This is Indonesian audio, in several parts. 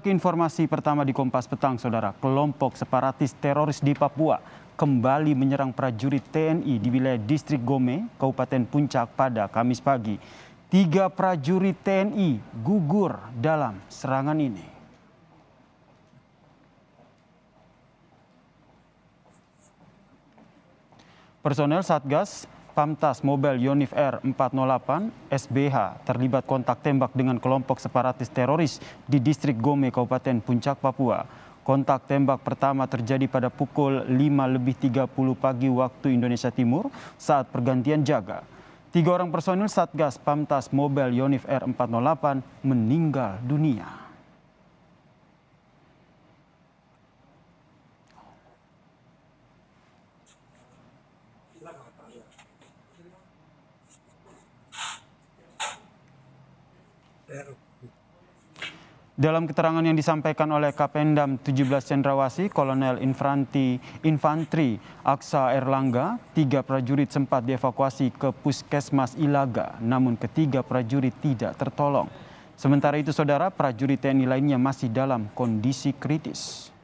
Informasi pertama di Kompas Petang, Saudara. Kelompok separatis teroris di Papua kembali menyerang prajurit TNI di wilayah Distrik Gome, Kabupaten Puncak pada Kamis pagi. 3 prajurit TNI gugur dalam serangan ini. Personel Satgas Pamtas Mobile Yonif R 408 SBH terlibat kontak tembak dengan kelompok separatis teroris di Distrik Gome, Kabupaten Puncak, Papua. Kontak tembak pertama terjadi pada pukul 5.30 pagi waktu Indonesia Timur saat pergantian jaga. 3 orang personil Satgas Pamtas Mobile Yonif R 408 meninggal dunia. Dalam keterangan yang disampaikan oleh Kapendam 17 Cendrawasih, Kolonel Infantri Aksa Erlangga, 3 prajurit sempat dievakuasi ke Puskesmas Ilaga, namun ketiga prajurit tidak tertolong. Sementara itu, Saudara, prajurit TNI lainnya masih dalam kondisi kritis.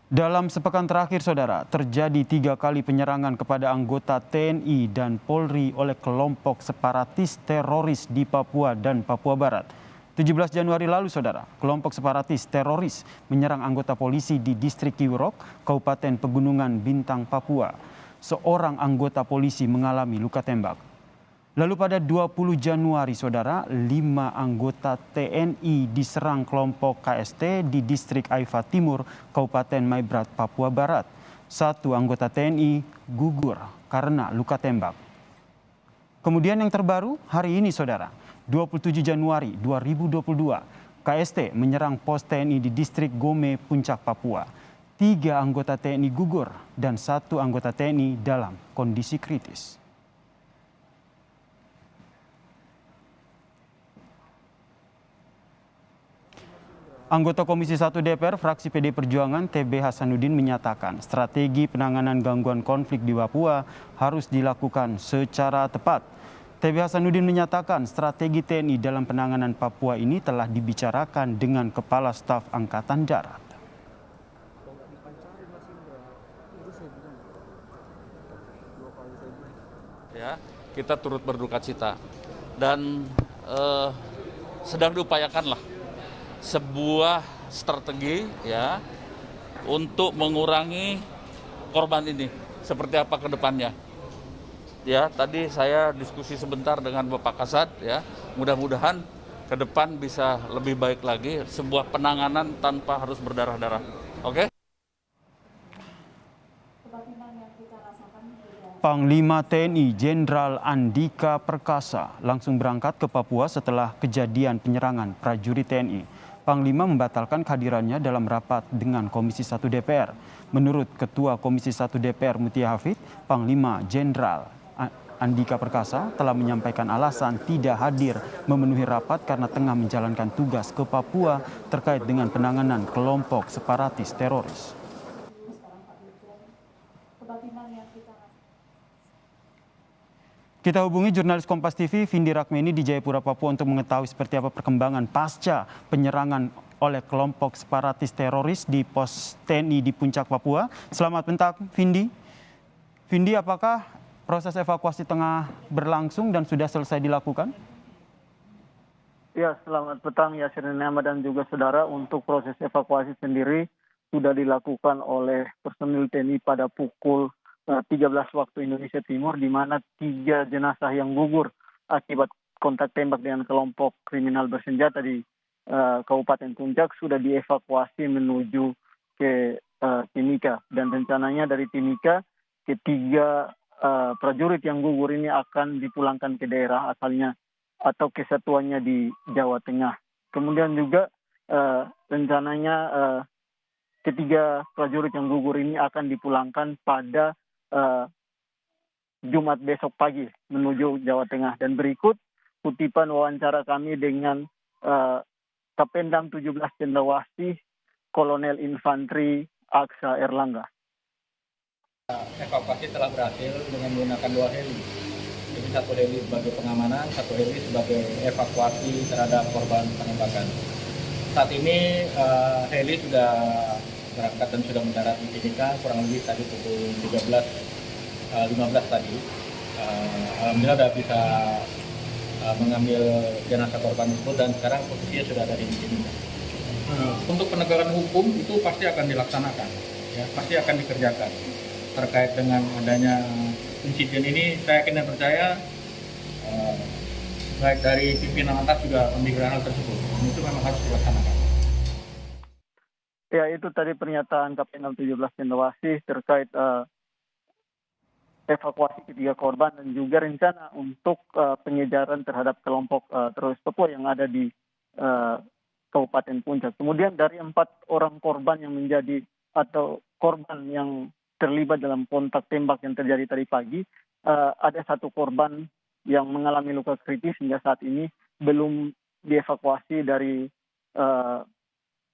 Dalam sepekan terakhir, Saudara, terjadi 3 kali penyerangan kepada anggota TNI dan Polri oleh kelompok separatis teroris di Papua dan Papua Barat. 17 Januari lalu, Saudara, kelompok separatis teroris menyerang anggota polisi di Distrik Kiwirok, Kabupaten Pegunungan Bintang, Papua. Seorang anggota polisi mengalami luka tembak. Lalu pada 20 Januari, Saudara, 5 anggota TNI diserang kelompok KST di Distrik Aifa Timur, Kabupaten Maibrat, Papua Barat. 1 anggota TNI gugur karena luka tembak. Kemudian yang terbaru hari ini, Saudara, 27 Januari 2022, KST menyerang pos TNI di Distrik Gome, Puncak, Papua. 3 anggota TNI gugur dan 1 anggota TNI dalam kondisi kritis. Anggota Komisi 1 DPR fraksi PD Perjuangan TB Hasanuddin menyatakan strategi penanganan gangguan konflik di Papua harus dilakukan secara tepat. TB Hasanuddin menyatakan strategi TNI dalam penanganan Papua ini telah dibicarakan dengan Kepala Staf Angkatan Darat. Ya, kita turut berduka cita dan sedang diupayakanlah sebuah strategi ya untuk mengurangi korban ini seperti apa ke depannya. Ya, tadi saya diskusi sebentar dengan Bapak Kasat ya. Mudah-mudahan ke depan bisa lebih baik lagi, sebuah penanganan tanpa harus berdarah-darah. Oke? Panglima TNI Jenderal Andika Perkasa langsung berangkat ke Papua setelah kejadian penyerangan prajurit TNI. Panglima membatalkan kehadirannya dalam rapat dengan Komisi 1 DPR. Menurut Ketua Komisi 1 DPR Mutia Hafid, Panglima Jenderal Andika Perkasa telah menyampaikan alasan tidak hadir memenuhi rapat karena tengah menjalankan tugas ke Papua terkait dengan penanganan kelompok separatis teroris. Kita hubungi jurnalis Kompas TV Vindi Rakmeni di Jayapura, Papua untuk mengetahui seperti apa perkembangan pasca penyerangan oleh kelompok separatis teroris di pos TNI di Puncak, Papua. Selamat petang, Vindi. Vindi, apakah proses evakuasi tengah berlangsung dan sudah selesai dilakukan? Ya, selamat petang ya Nama dan juga saudara. Untuk proses evakuasi sendiri sudah dilakukan oleh personil TNI pada pukul 13 waktu Indonesia Timur, di mana 3 jenazah yang gugur akibat kontak tembak dengan kelompok kriminal bersenjata di Kabupaten Puncak sudah dievakuasi menuju ke Timika. Dan rencananya dari Timika, ketiga prajurit yang gugur ini akan dipulangkan ke daerah asalnya atau kesatuannya di Jawa Tengah. Kemudian juga rencananya ketiga prajurit yang gugur ini akan dipulangkan pada Jumat besok pagi menuju Jawa Tengah. Dan berikut kutipan wawancara kami dengan Kapendam 17 Cendrawasih Kolonel Infantri Aksa Erlangga. Evakuasi telah berhasil dengan menggunakan 2 heli. Jadi 1 heli sebagai pengamanan, 1 heli sebagai evakuasi terhadap korban penembakan. Saat ini heli sudah berangkat dan sudah mendarat di Timika kurang lebih tadi pukul 13.15 tadi. Alhamdulillah sudah bisa mengambil jenazah korban tersebut dan sekarang posisinya sudah ada di Timika. Untuk penegakan hukum itu pasti akan dilaksanakan, ya, pasti akan dikerjakan. Terkait dengan adanya insiden ini, saya yakin dan percaya baik dari pimpinan atas juga memikirkan hal tersebut. Itu memang harus dilaksanakan. Ya, itu tadi pernyataan Kapten 17 Cendrawasih terkait evakuasi ketiga korban dan juga rencana untuk pengejaran terhadap kelompok teroris Papua yang ada di Kabupaten Puncak. Kemudian dari 4 orang korban yang menjadi atau korban yang terlibat dalam kontak tembak yang terjadi tadi pagi, ada 1 korban yang mengalami luka kritis hingga saat ini belum dievakuasi dari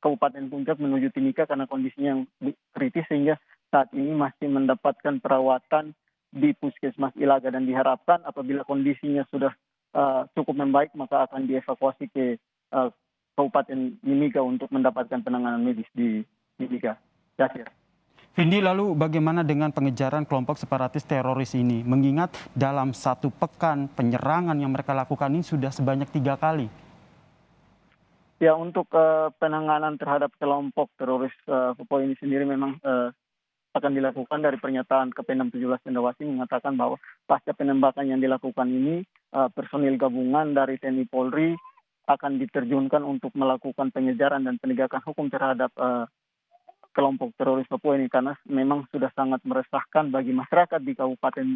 Kabupaten Puncak menuju Timika karena kondisinya yang kritis sehingga saat ini masih mendapatkan perawatan di Puskesmas Ilaga dan diharapkan apabila kondisinya sudah cukup membaik maka akan dievakuasi ke Kabupaten Mimika untuk mendapatkan penanganan medis di Mimika. Yasir. Vindi, lalu bagaimana dengan pengejaran kelompok separatis teroris ini? Mengingat dalam 1 pekan penyerangan yang mereka lakukan ini sudah sebanyak 3 kali. Ya, untuk penanganan terhadap kelompok teroris Papua ini sendiri memang akan dilakukan dari pernyataan Kapten 17 Cendrawasih mengatakan bahwa pasca penembakan yang dilakukan ini personil gabungan dari TNI Polri akan diterjunkan untuk melakukan pengejaran dan penegakan hukum terhadap kelompok teroris Papua ini karena memang sudah sangat meresahkan bagi masyarakat di Kabupaten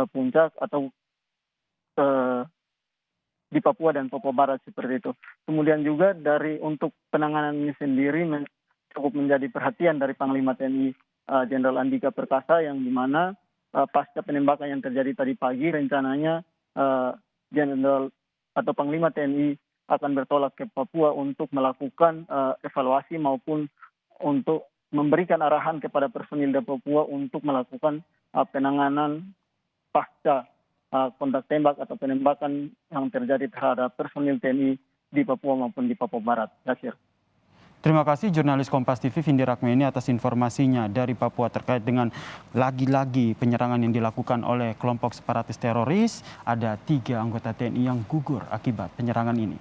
Puncak atau di Papua dan Papua Barat seperti itu. Kemudian juga untuk penanganan ini sendiri cukup menjadi perhatian dari Panglima TNI Jenderal Andika Perkasa yang dimana pasca penembakan yang terjadi tadi pagi rencananya Jenderal atau Panglima TNI akan bertolak ke Papua untuk melakukan evaluasi maupun untuk memberikan arahan kepada personil di Papua untuk melakukan penanganan pasca kontak tembak atau penembakan yang terjadi terhadap personil TNI di Papua maupun di Papua Barat. Yasir. Terima kasih jurnalis Kompas TV Vindi Rakmeni atas informasinya dari Papua terkait dengan lagi-lagi penyerangan yang dilakukan oleh kelompok separatis teroris. Ada 3 anggota TNI yang gugur akibat penyerangan ini.